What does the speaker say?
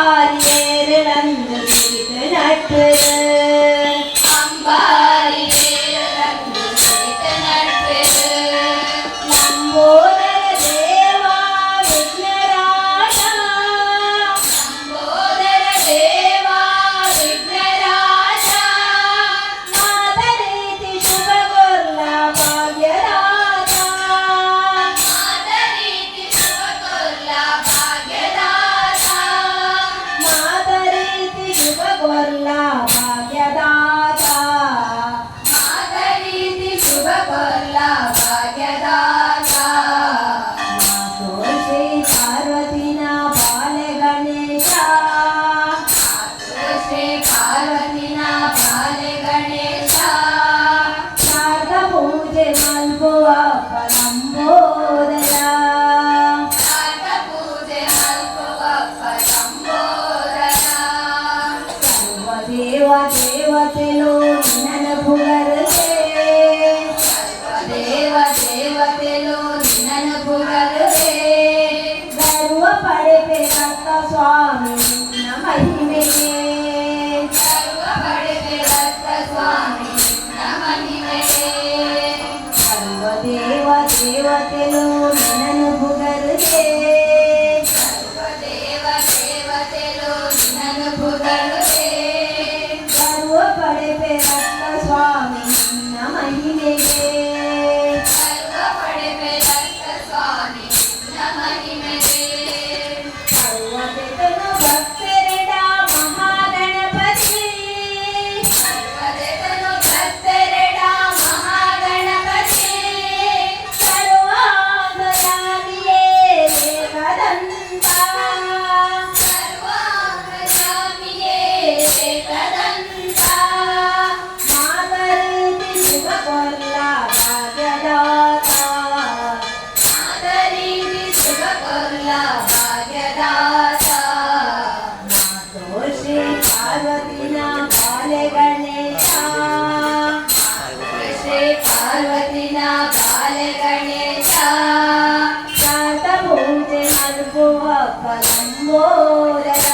അമ്പാരിയേരളന്ന് നട്ട് അമ്പാരിയേരളന്ന് നട്ട് ലംബോദര ദേവാ വിഘ്നരാജ ലംബോദര ദേവാ വിഘ്നരാജ മാതരീതി ശുഭഗോർല ഭാഗ്യദാത മാതരീതി ശുഭഗോರ್ಲ ಭಾಗ್ಯದಾತ ಮಾತರೀತಿ ಶುಭಗೋರ್ಲ ಭಾಗ್ಯದಾತ ಮಾತರೀತಿ ಶುಭಗೋರ್ಲ ಭಾಗ್ಯದಾತ ಶ್ರೀ ಪಾರ್ವತಿನ ಬಾಲೆ ಗಣೇಶ ಶ್ರೀ ಪಾರ್ವತಿನ ಬಾಲೆ ಗಣೇಶ ಶಾರದ ಪೂಜೆ ಮಲ್ಗುವ ಲಂಬೋದರ ದೇವತೆಲು ನಿನ್ನ ಪುಗರುವೆ ದೇವ ದೇವತೆಲು ನಿನ್ನ ಪುಗರುವೆ ಗರ್ವ ಪಡೆಪೆ ರಕ್ತ ಸ್ವಾಮಿ ನಿನ್ನ ಮಹಿಮೆಗೆ ಗರ್ವ ಪಡೆಪೆ ರಕ್ತ ಸ್ವಾಮಿ ನಿನ್ನ ಮಹಿಮೆಗೆ ಸರ್ವ ದೇವ ದೇವತೆಲು ನಿನ್ನ ಪುಗರುವೆ ಸರ್ವ ದೇವ ದೇವತೆಲು ನಿನ್ನ ಪುಗರುವೆ ಪಡೆಪೆ ರಕ್ತ ಸ್ವಾಮಿ ನಿನ್ನ ಮಹಿಮೆಗೆ ಸರ್ವ ಪಡೆಪೆ ರಕ್ತ ಸ್ವಾಮಿ ನಿನ್ನ ಮಹಿಮೆಗೆ ಸರ್ವದೆತನು ಭಕ್ತರೆಡ ಮಹಾಗಣಪತಿ ಸರ್ವದೆತನು ಭಕ್ತರೆಡ ಮಹಾಗಣಪತಿ ಸರ್ವಾಂಗಯಾಮಿಯೇ ಏಕದಂತ ಸರ್ವಾಂಗಯಾಮಿಯೇ ಏಕದಂತ ಮಾತರೀತಿ ಶುಭಗೋರ್ಲ ಭಾಗ್ಯದಾತ ಮಾತರೀತಿ ಶುಭಗೋರ್ಲ ಭಾಗ್ಯದಾತ ಮಾತೋ ಶ್ರೀ ಪಾರ್ವತಿನ ಬಾಲೆ ಗಣೇಶ ಶ್ರೀ ಪಾರ್ವತಿನ ಬಾಲೆ ಗಣೇಶ ಶಾರದ ಪೂಜೆ ಮಲ್ಗುವ ಲಂಬೋದರ